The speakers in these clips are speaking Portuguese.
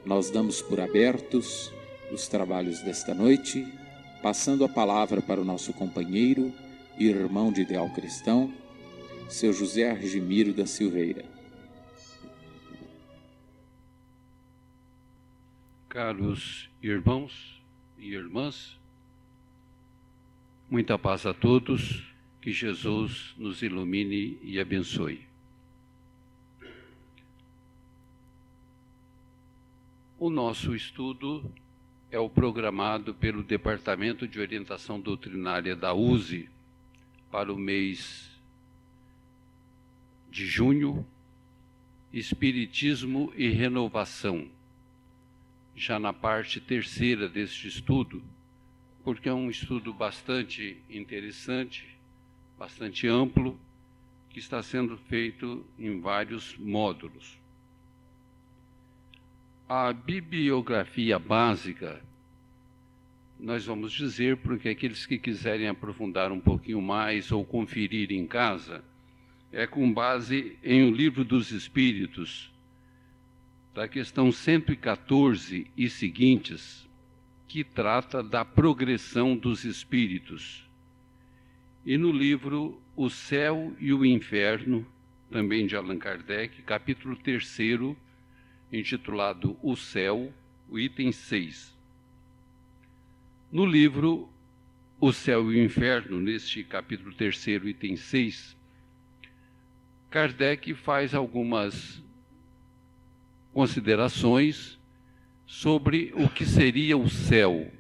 Nós damos por abertos os trabalhos desta noite, passando a palavra para o nosso companheiro e irmão de ideal cristão, seu José Argimiro da Silveira. Caros irmãos e irmãs, muita paz a todos, que Jesus nos ilumine e abençoe. O nosso estudo é o programado pelo Departamento de Orientação Doutrinária da USE para o mês de junho, Espiritismo e Renovação, já na parte terceira deste estudo, porque é um estudo bastante interessante, bastante amplo, que está sendo feito em vários módulos. A bibliografia básica, nós vamos dizer, porque aqueles que quiserem aprofundar um pouquinho mais ou conferir em casa, é com base em O Livro dos Espíritos, da questão 114 e seguintes, que trata da progressão dos espíritos. E no livro O Céu e o Inferno, também de Allan Kardec, capítulo 3º, intitulado O Céu, o item 6. No livro O Céu e o Inferno, neste capítulo 3º, item 6, Kardec faz algumas considerações sobre o que seria o céu,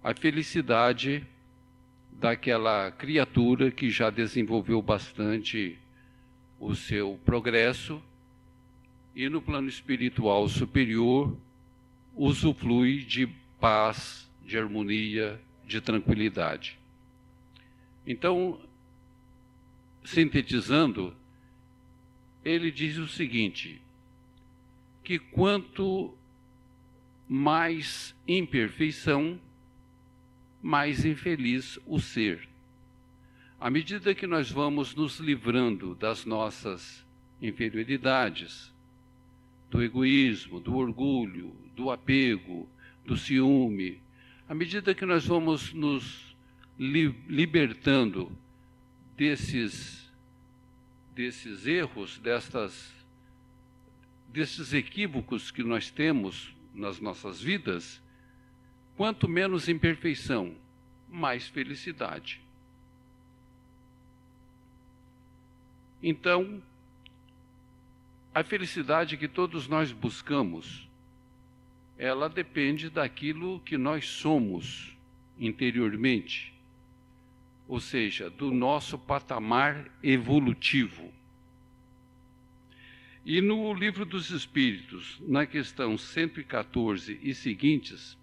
a felicidade daquela criatura que já desenvolveu bastante o seu progresso e no plano espiritual superior usufrui de paz, de harmonia, de tranquilidade. Então, sintetizando, ele diz o seguinte, que quanto mais imperfeição, mais infeliz o ser. À medida que nós vamos nos livrando das nossas inferioridades, do egoísmo, do orgulho, do apego, do ciúme, à medida que nós vamos nos libertando desses erros, desses equívocos que nós temos nas nossas vidas, quanto menos imperfeição, mais felicidade. Então, a felicidade que todos nós buscamos, ela depende daquilo que nós somos interiormente, ou seja, do nosso patamar evolutivo. E no Livro dos Espíritos, na questão 114 e seguintes,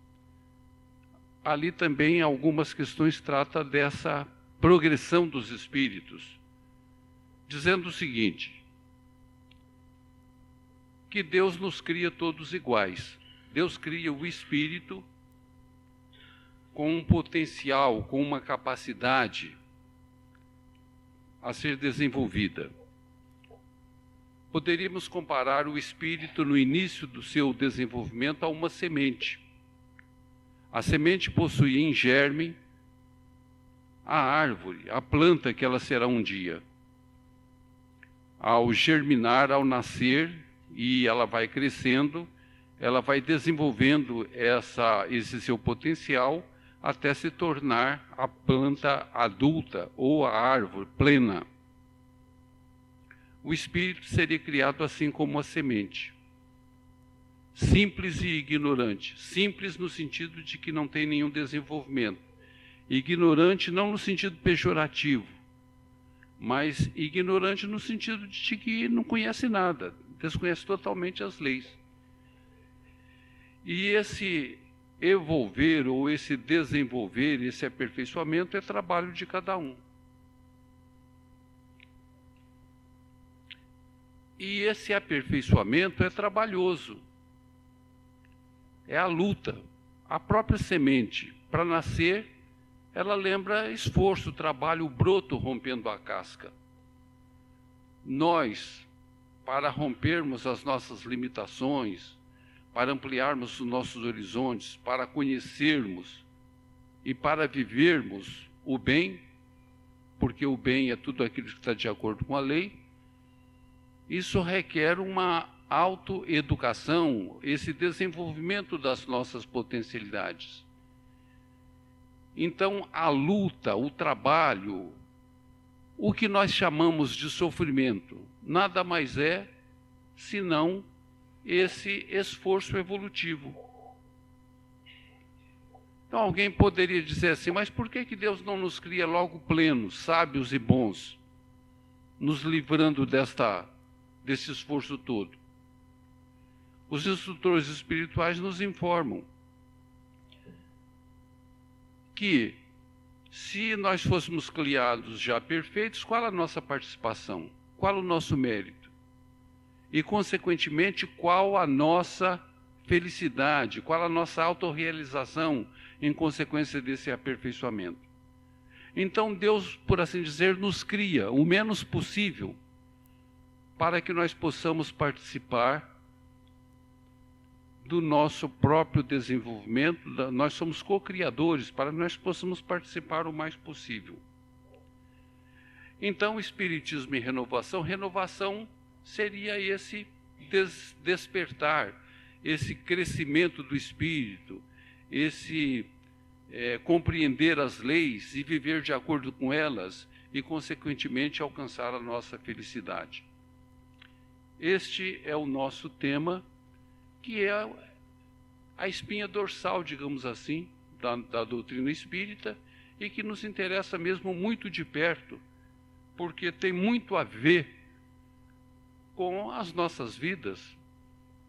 ali também algumas questões tratam dessa progressão dos espíritos, dizendo o seguinte, que Deus nos cria todos iguais. Deus cria o espírito com um potencial, com uma capacidade a ser desenvolvida. Poderíamos comparar o espírito no início do seu desenvolvimento a uma semente. A semente possui em germe a árvore, a planta que ela será um dia. Ao germinar, ao nascer, e ela vai crescendo, ela vai desenvolvendo esse seu potencial até se tornar a planta adulta ou a árvore plena. O espírito seria criado assim como a semente, simples e ignorante. Simples no sentido de que não tem nenhum desenvolvimento. Ignorante não no sentido pejorativo, mas ignorante no sentido de que não conhece nada, desconhece totalmente as leis. E esse evolver ou esse desenvolver, esse aperfeiçoamento é trabalho de cada um. E esse aperfeiçoamento é trabalhoso. É a luta. A própria semente, para nascer, ela lembra esforço, trabalho, o broto rompendo a casca. Nós, para rompermos as nossas limitações, para ampliarmos os nossos horizontes, para conhecermos e para vivermos o bem, porque o bem é tudo aquilo que está de acordo com a lei, isso requer uma autoeducação, esse desenvolvimento das nossas potencialidades. Então, a luta, o trabalho, o que nós chamamos de sofrimento, nada mais é senão esse esforço evolutivo. Então, alguém poderia dizer assim, mas por que Deus não nos cria logo plenos, sábios e bons, nos livrando desse esforço todo? Os instrutores espirituais nos informam que, se nós fôssemos criados já perfeitos, qual a nossa participação? Qual o nosso mérito? E, consequentemente, qual a nossa felicidade? Qual a nossa autorrealização em consequência desse aperfeiçoamento? Então, Deus, por assim dizer, nos cria o menos possível para que nós possamos participar do nosso próprio desenvolvimento. Nós somos co-criadores para que nós possamos participar o mais possível. Então, Espiritismo e renovação seria esse despertar, esse crescimento do espírito, esse compreender as leis e viver de acordo com elas e, consequentemente, alcançar a nossa felicidade. Este é o nosso tema, que é a espinha dorsal, digamos assim, da doutrina espírita, e que nos interessa mesmo muito de perto, porque tem muito a ver com as nossas vidas,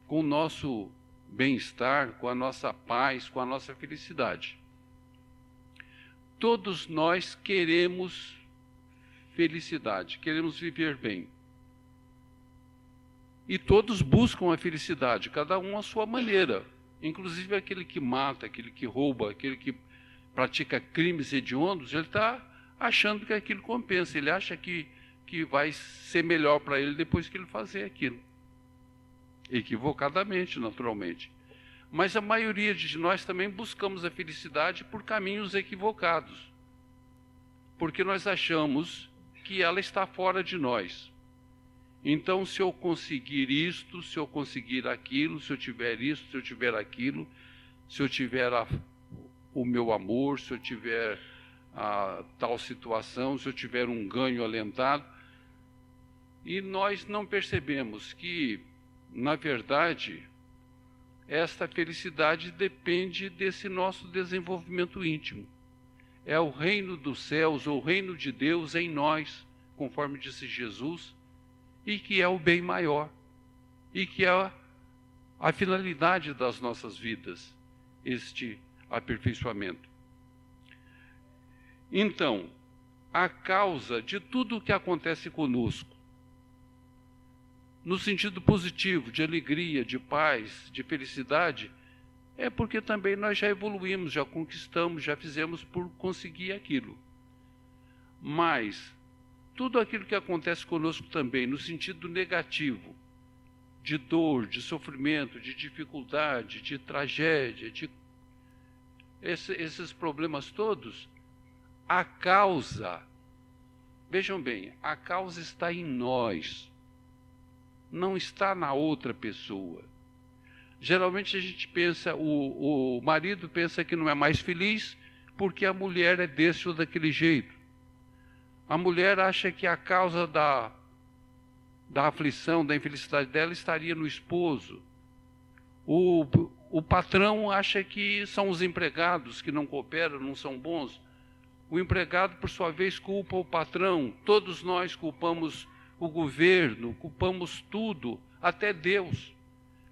com o nosso bem-estar, com a nossa paz, com a nossa felicidade. Todos nós queremos felicidade, queremos viver bem. E todos buscam a felicidade, cada um à sua maneira. Inclusive aquele que mata, aquele que rouba, aquele que pratica crimes hediondos, ele está achando que aquilo compensa. Ele acha que vai ser melhor para ele depois que ele fazer aquilo. Equivocadamente, naturalmente. Mas a maioria de nós também buscamos a felicidade por caminhos equivocados. Porque nós achamos que ela está fora de nós. Então, se eu conseguir isto, se eu conseguir aquilo, se eu tiver isto, se eu tiver aquilo, se eu tiver o meu amor, se eu tiver a tal situação, se eu tiver um ganho alentado, e nós não percebemos que, na verdade, esta felicidade depende desse nosso desenvolvimento íntimo. É o reino dos céus, ou o reino de Deus em nós, conforme disse Jesus, e que é o bem maior, e que é a finalidade das nossas vidas, este aperfeiçoamento. Então, a causa de tudo o que acontece conosco, no sentido positivo, de alegria, de paz, de felicidade, é porque também nós já evoluímos, já conquistamos, já fizemos por conseguir aquilo. Mas tudo aquilo que acontece conosco também, no sentido negativo, de dor, de sofrimento, de dificuldade, de tragédia, de esses problemas todos, a causa, vejam bem, a causa está em nós, não está na outra pessoa. Geralmente a gente pensa, o marido pensa que não é mais feliz porque a mulher é desse ou daquele jeito. A mulher acha que a causa da aflição, da infelicidade dela estaria no esposo. O patrão acha que são os empregados que não cooperam, não são bons. O empregado, por sua vez, culpa o patrão. Todos nós culpamos o governo, culpamos tudo, até Deus.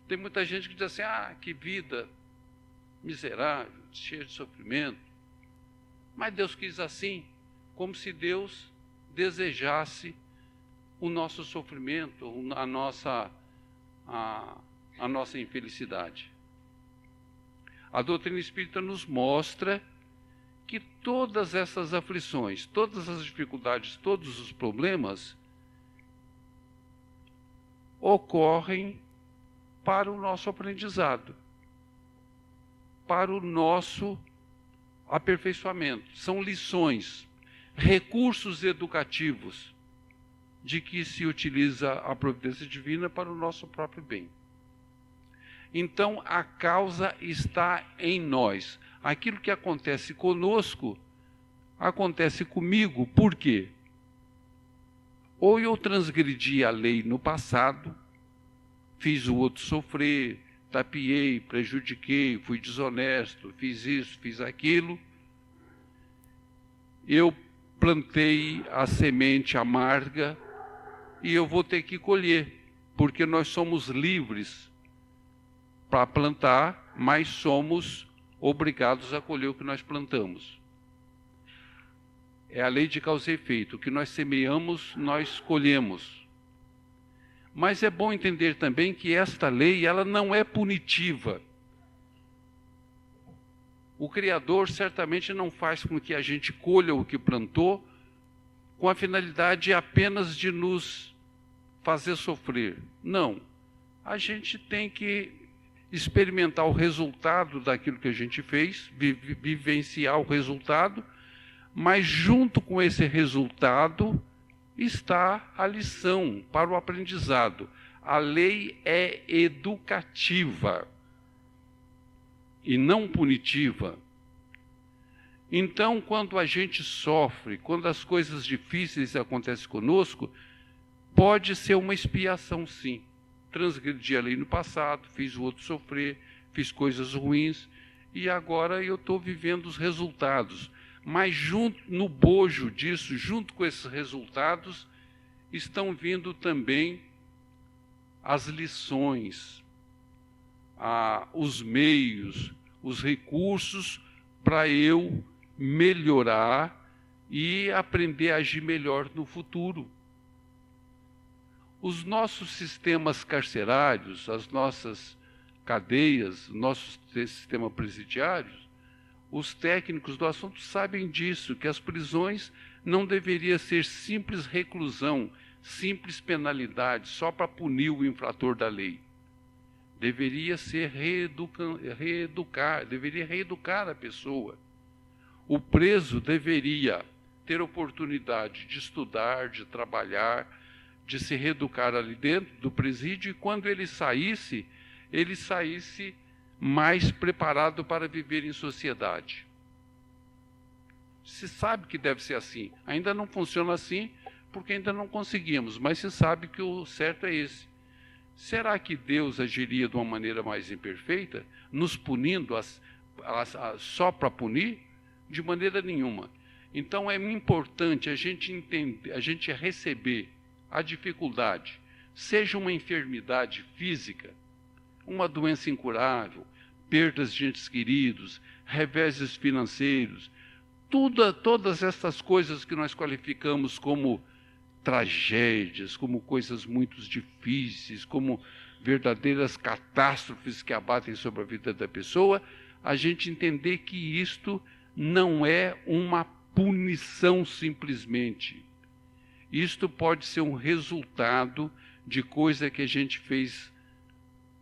Tem muita gente que diz assim, que vida miserável, cheia de sofrimento. Mas Deus quis assim, como se Deus desejasse o nosso sofrimento, a nossa infelicidade. A doutrina espírita nos mostra que todas essas aflições, todas as dificuldades, todos os problemas ocorrem para o nosso aprendizado, para o nosso aperfeiçoamento. São lições, recursos educativos de que se utiliza a providência divina para o nosso próprio bem. Então, a causa está em nós. Aquilo que acontece conosco, acontece comigo. Por quê? Ou eu transgredi a lei no passado, fiz o outro sofrer, tapiei, prejudiquei, fui desonesto, fiz isso, fiz aquilo. Eu plantei a semente amarga e eu vou ter que colher, porque nós somos livres para plantar, mas somos obrigados a colher o que nós plantamos. É a lei de causa e efeito. O que nós semeamos, nós colhemos. Mas é bom entender também que esta lei, ela não é punitiva. O Criador certamente não faz com que a gente colha o que plantou com a finalidade apenas de nos fazer sofrer. Não. A gente tem que experimentar o resultado daquilo que a gente fez, vivenciar o resultado, mas junto com esse resultado está a lição para o aprendizado. A lei é educativa e não punitiva. Então, quando a gente sofre, quando as coisas difíceis acontecem conosco, pode ser uma expiação, sim. Transgredi a lei no passado, fiz o outro sofrer, fiz coisas ruins, e agora eu estou vivendo os resultados. Mas junto no bojo disso, junto com esses resultados, estão vindo também as lições, os meios, os recursos para eu melhorar e aprender a agir melhor no futuro. Os nossos sistemas carcerários, as nossas cadeias, nosso sistema presidiário, os técnicos do assunto sabem disso, que as prisões não deveriam ser simples reclusão, simples penalidade, só para punir o infrator da lei. Deveria ser deveria reeducar a pessoa. O preso deveria ter oportunidade de estudar, de trabalhar, de se reeducar ali dentro do presídio, e quando ele saísse mais preparado para viver em sociedade. Se sabe que deve ser assim. Ainda não funciona assim, porque ainda não conseguimos, mas se sabe que o certo é esse. Será que Deus agiria de uma maneira mais imperfeita, nos punindo só para punir? De maneira nenhuma. Então é importante a gente entender, a gente receber a dificuldade, seja uma enfermidade física, uma doença incurável, perdas de entes queridos, reveses financeiros, todas essas coisas que nós qualificamos como tragédias, como coisas muito difíceis, como verdadeiras catástrofes que abatem sobre a vida da pessoa, a gente entender que isto não é uma punição simplesmente. Isto pode ser um resultado de coisa que a gente fez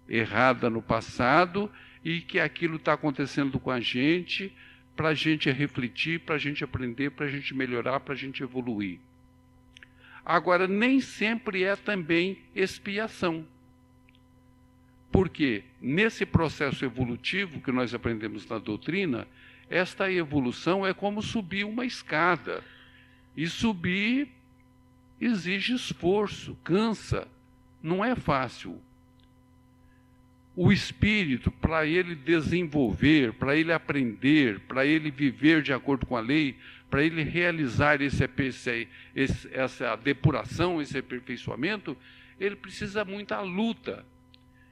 errada no passado e que aquilo está acontecendo com a gente, para a gente refletir, para a gente aprender, para a gente melhorar, para a gente evoluir. Agora, nem sempre é também expiação. Porque nesse processo evolutivo que nós aprendemos na doutrina, esta evolução é como subir uma escada. E subir exige esforço, cansa, não é fácil. O espírito, para ele desenvolver, para ele aprender, para ele viver de acordo com a lei, para ele realizar essa depuração, esse aperfeiçoamento, ele precisa muita luta.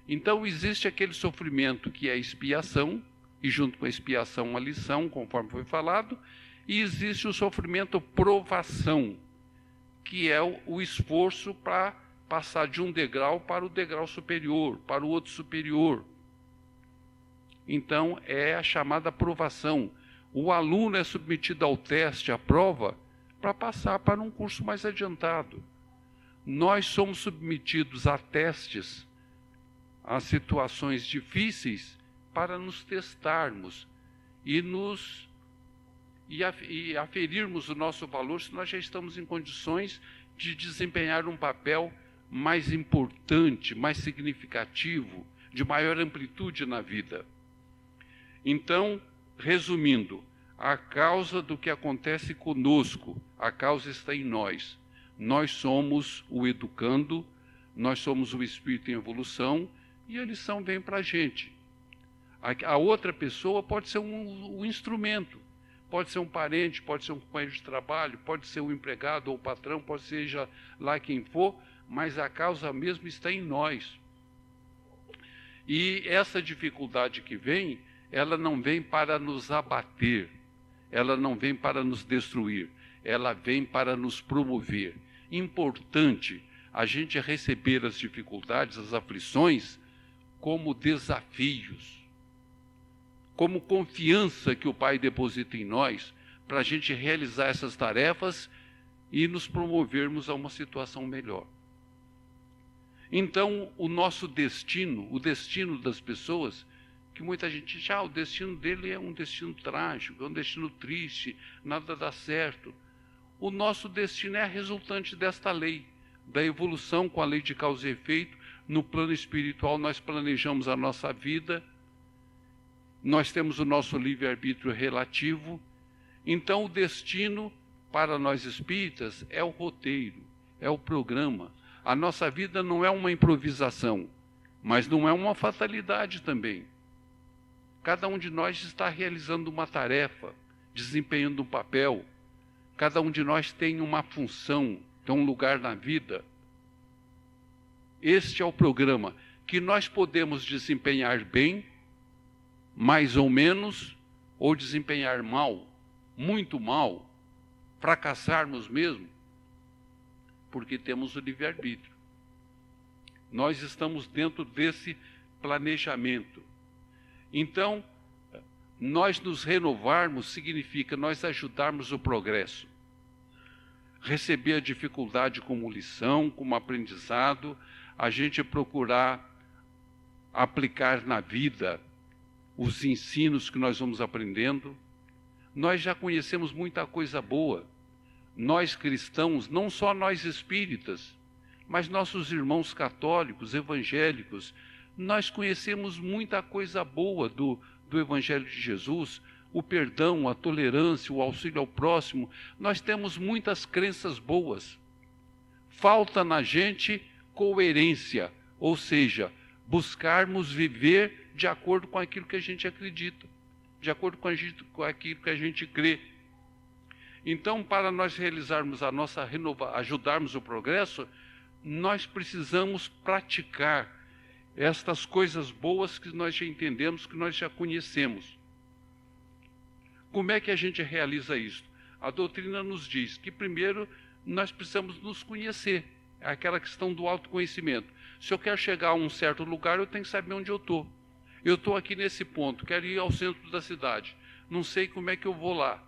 Então existe aquele sofrimento que é a expiação, e junto com a expiação a lição, conforme foi falado, e existe o sofrimento provação, que é o esforço para passar de um degrau para o degrau superior, para o outro superior. Então, é a chamada provação. O aluno é submetido ao teste, à prova, para passar para um curso mais adiantado. Nós somos submetidos a testes, às situações difíceis para nos testarmos e aferirmos o nosso valor se nós já estamos em condições de desempenhar um papel mais importante, mais significativo, de maior amplitude na vida. Então, resumindo, a causa do que acontece conosco, a causa está em nós. Nós somos o educando, nós somos o espírito em evolução e a lição vem para a gente. A outra pessoa pode ser um instrumento, pode ser um parente, pode ser um companheiro de trabalho, pode ser um empregado ou patrão, pode seja lá quem for, mas a causa mesmo está em nós. E essa dificuldade que vem, ela não vem para nos abater, ela não vem para nos destruir, ela vem para nos promover. Importante a gente receber as dificuldades, as aflições, como desafios, como confiança que o Pai deposita em nós, para a gente realizar essas tarefas e nos promovermos a uma situação melhor. Então, o nosso destino, o destino das pessoas, que muita gente diz, o destino dele é um destino trágico, é um destino triste, nada dá certo. O nosso destino é a resultante desta lei, da evolução com a lei de causa e efeito. No plano espiritual, nós planejamos a nossa vida, nós temos o nosso livre-arbítrio relativo. Então, o destino para nós espíritas é o roteiro, é o programa. A nossa vida não é uma improvisação, mas não é uma fatalidade também. Cada um de nós está realizando uma tarefa, desempenhando um papel. Cada um de nós tem uma função, tem um lugar na vida. Este é o programa que nós podemos desempenhar bem, mais ou menos, ou desempenhar mal, muito mal, fracassarmos mesmo, porque temos o livre-arbítrio. Nós estamos dentro desse planejamento. Então, nós nos renovarmos significa nós ajudarmos o progresso. Receber a dificuldade como lição, como aprendizado, a gente procurar aplicar na vida os ensinos que nós vamos aprendendo. Nós já conhecemos muita coisa boa. Nós cristãos, não só nós espíritas, mas nossos irmãos católicos, evangélicos, nós conhecemos muita coisa boa do Evangelho de Jesus, o perdão, a tolerância, o auxílio ao próximo. Nós temos muitas crenças boas. Falta na gente coerência, ou seja, buscarmos viver de acordo com aquilo que a gente acredita, de acordo com aquilo que a gente crê. Então, para nós realizarmos a nossa ajudarmos o progresso, nós precisamos praticar estas coisas boas que nós já entendemos, que nós já conhecemos. Como é que a gente realiza isso? A doutrina nos diz que primeiro nós precisamos nos conhecer, é aquela questão do autoconhecimento. Se eu quero chegar a um certo lugar, eu tenho que saber onde eu estou. Eu estou aqui nesse ponto, quero ir ao centro da cidade, não sei como é que eu vou lá.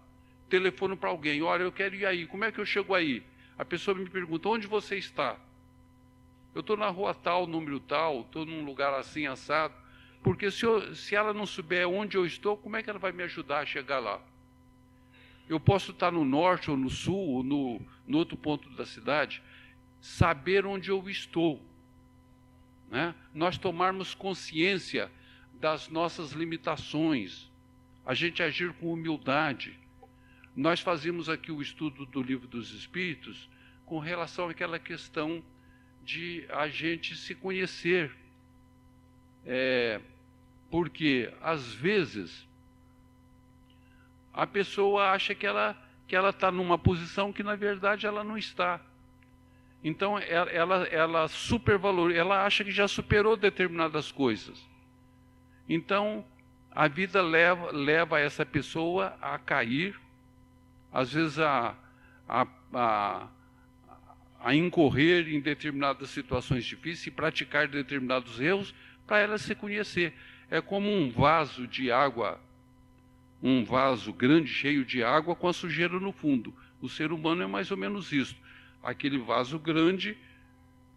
Telefono para alguém, olha, eu quero ir aí, como é que eu chego aí? A pessoa me pergunta, onde você está? Eu estou na rua tal, número tal, estou num lugar assim, assado. Porque se ela não souber onde eu estou, como é que ela vai me ajudar a chegar lá? Eu posso estar no norte, ou no sul, ou no outro ponto da cidade. Saber onde eu estou. Né? Nós tomarmos consciência das nossas limitações. A gente agir com humildade. Nós fazíamos aqui o estudo do Livro dos Espíritos com relação àquela questão de a gente se conhecer. Porque, às vezes, a pessoa acha que ela está numa posição que, na verdade, ela não está. Então, ela supervaloriza, ela acha que já superou determinadas coisas. Então, a vida leva essa pessoa a cair, às vezes a incorrer em determinadas situações difíceis e praticar determinados erros para ela se conhecer. É como um vaso de água, um vaso grande, cheio de água, com a sujeira no fundo. O ser humano é mais ou menos isso. Aquele vaso grande,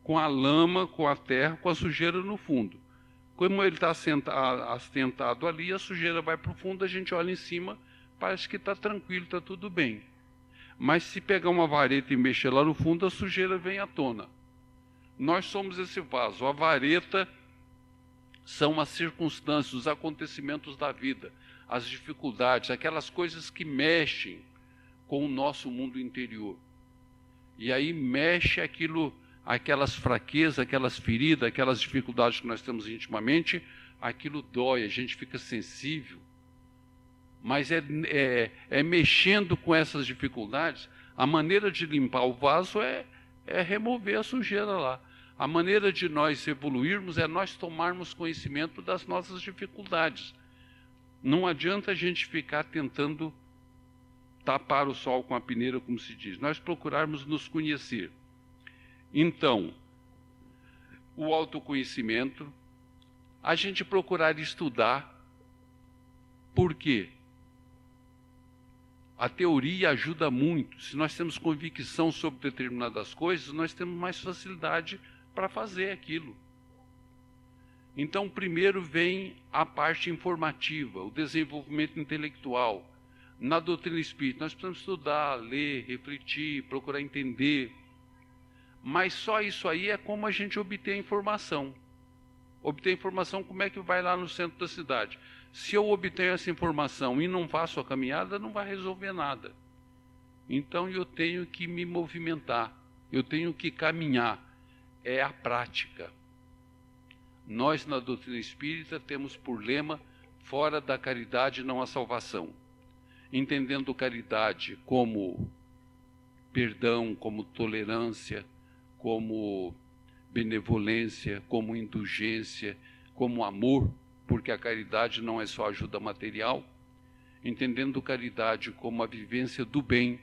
com a lama, com a terra, com a sujeira no fundo. Como ele está assentado ali, a sujeira vai para o fundo, a gente olha em cima, parece que está tranquilo, está tudo bem. Mas se pegar uma vareta e mexer lá no fundo, a sujeira vem à tona. Nós somos esse vaso. A vareta são as circunstâncias, os acontecimentos da vida, as dificuldades, aquelas coisas que mexem com o nosso mundo interior. E aí mexe aquilo, aquelas fraquezas, aquelas feridas, aquelas dificuldades que nós temos intimamente, aquilo dói, a gente fica sensível. Mas é mexendo com essas dificuldades, a maneira de limpar o vaso é remover a sujeira lá. A maneira de nós evoluirmos é nós tomarmos conhecimento das nossas dificuldades. Não adianta a gente ficar tentando tapar o sol com a peneira, como se diz. Nós procurarmos nos conhecer. Então, o autoconhecimento, a gente procurar estudar. Por quê? A teoria ajuda muito. Se nós temos convicção sobre determinadas coisas, nós temos mais facilidade para fazer aquilo. Então, primeiro vem a parte informativa, o desenvolvimento intelectual. Na doutrina espírita, nós precisamos estudar, ler, refletir, procurar entender. Mas só isso aí é como a gente obter a informação. Obter informação, como é que vai lá no centro da cidade? Se eu obtenho essa informação e não faço a caminhada, não vai resolver nada. Então eu tenho que me movimentar, eu tenho que caminhar. É a prática. Nós, na doutrina espírita, temos por lema: fora da caridade não há salvação. Entendendo caridade como perdão, como tolerância, como benevolência, como indulgência, como amor, porque a caridade não é só ajuda material. Entendendo caridade como a vivência do bem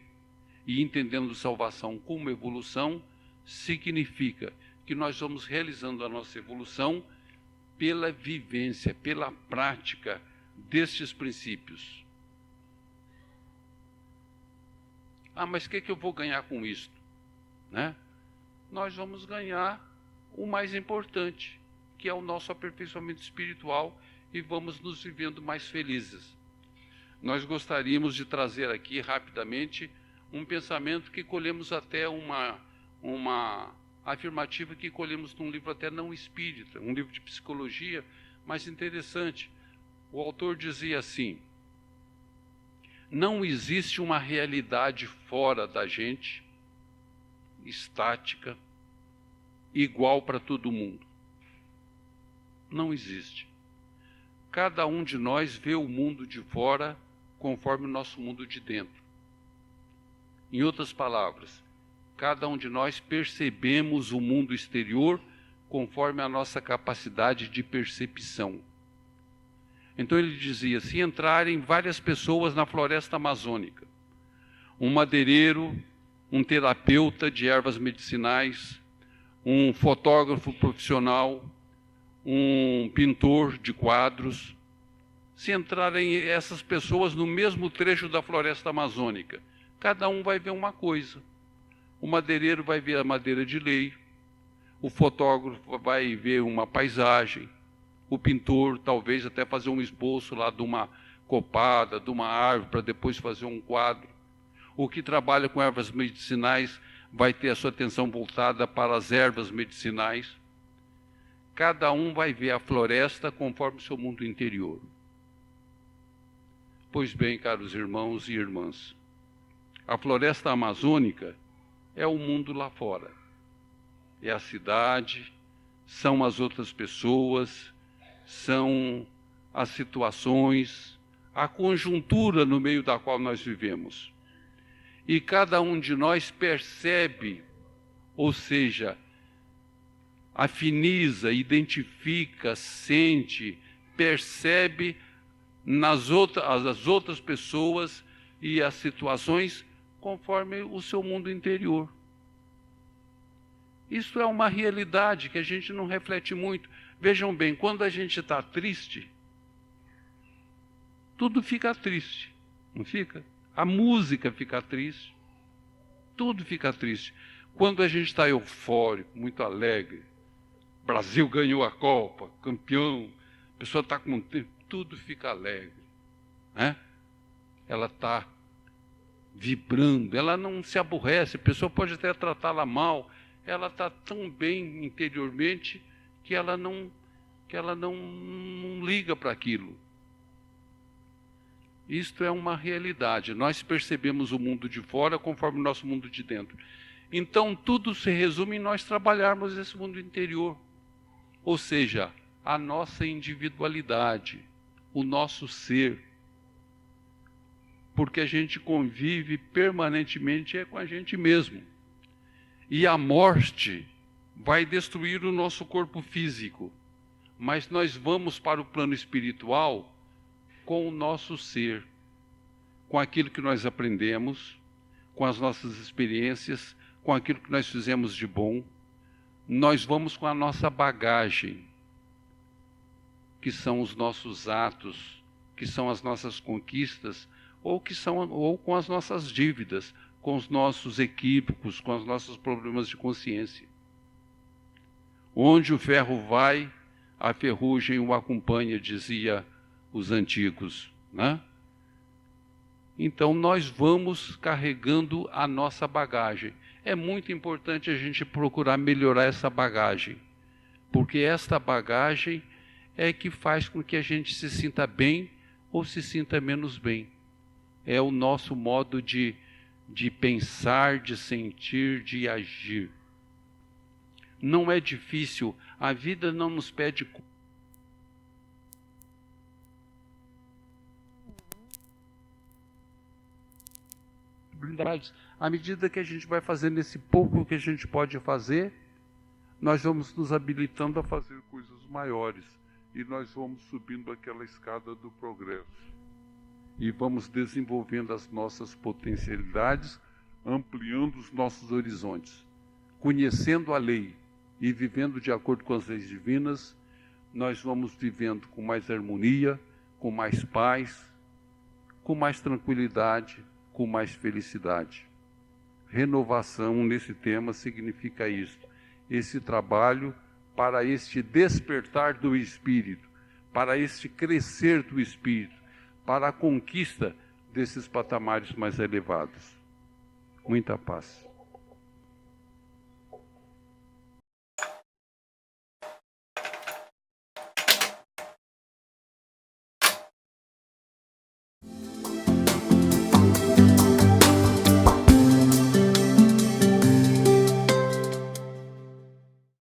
e entendendo salvação como evolução, significa que nós vamos realizando a nossa evolução pela vivência, pela prática destes princípios. Ah, mas o que eu vou ganhar com isto? Né? Nós vamos ganhar o mais importante, que é o nosso aperfeiçoamento espiritual, e vamos nos vivendo mais felizes. Nós gostaríamos de trazer aqui rapidamente um pensamento que colhemos até uma afirmativa que colhemos num livro até não espírita, um livro de psicologia, mas interessante. O autor dizia assim: não existe uma realidade fora da gente, estática, igual para todo mundo. Não existe. Cada um de nós vê o mundo de fora conforme o nosso mundo de dentro. Em outras palavras, cada um de nós percebemos o mundo exterior conforme a nossa capacidade de percepção. Então ele dizia: se entrarem várias pessoas na floresta amazônica, um madeireiro, um terapeuta de ervas medicinais, um fotógrafo profissional, um pintor de quadros, se entrarem essas pessoas no mesmo trecho da floresta amazônica, cada um vai ver uma coisa. O madeireiro vai ver a madeira de lei, o fotógrafo vai ver uma paisagem, o pintor talvez até fazer um esboço lá de uma copada, de uma árvore, para depois fazer um quadro. O que trabalha com ervas medicinais vai ter a sua atenção voltada para as ervas medicinais. Cada um vai ver a floresta conforme o seu mundo interior. Pois bem, caros irmãos e irmãs, a floresta amazônica é o mundo lá fora. É a cidade, são as outras pessoas, são as situações, a conjuntura no meio da qual nós vivemos. E cada um de nós percebe, ou seja, afiniza, identifica, sente, percebe as outras pessoas e as situações conforme o seu mundo interior. Isso é uma realidade que a gente não reflete muito. Vejam bem, quando a gente está triste, tudo fica triste, não fica? A música fica triste, tudo fica triste. Quando a gente está eufórico, muito alegre, Brasil ganhou a Copa, campeão, a pessoa está com tempo, tudo fica alegre, né? Ela está vibrando, ela não se aborrece, a pessoa pode até tratá-la mal, ela está tão bem interiormente que ela não liga para aquilo. Isto é uma realidade. Nós percebemos o mundo de fora conforme o nosso mundo de dentro. Então, tudo se resume em nós trabalharmos esse mundo interior. Ou seja, a nossa individualidade, o nosso ser. Porque a gente convive permanentemente com a gente mesmo. E a morte vai destruir o nosso corpo físico. Mas nós vamos para o plano espiritual com o nosso ser, com aquilo que nós aprendemos, com as nossas experiências, com aquilo que nós fizemos de bom. Nós vamos com a nossa bagagem, que são os nossos atos, que são as nossas conquistas, ou com as nossas dívidas, com os nossos equívocos, com os nossos problemas de consciência. Onde o ferro vai, a ferrugem o acompanha, dizia os antigos, né? Então nós vamos carregando a nossa bagagem. É muito importante a gente procurar melhorar essa bagagem, porque esta bagagem é que faz com que a gente se sinta bem ou se sinta menos bem. É o nosso modo de pensar, de sentir, de agir. Não é difícil, a vida não nos pede à medida que a gente vai fazendo esse pouco que a gente pode fazer, nós vamos nos habilitando a fazer coisas maiores e nós vamos subindo aquela escada do progresso e vamos desenvolvendo as nossas potencialidades, ampliando os nossos horizontes, conhecendo a lei e vivendo de acordo com as leis divinas. Nós vamos vivendo com mais harmonia, com mais paz, com mais tranquilidade, com mais felicidade. Renovação nesse tema significa isso, esse trabalho para este despertar do espírito, para este crescer do espírito, para a conquista desses patamares mais elevados. Muita paz.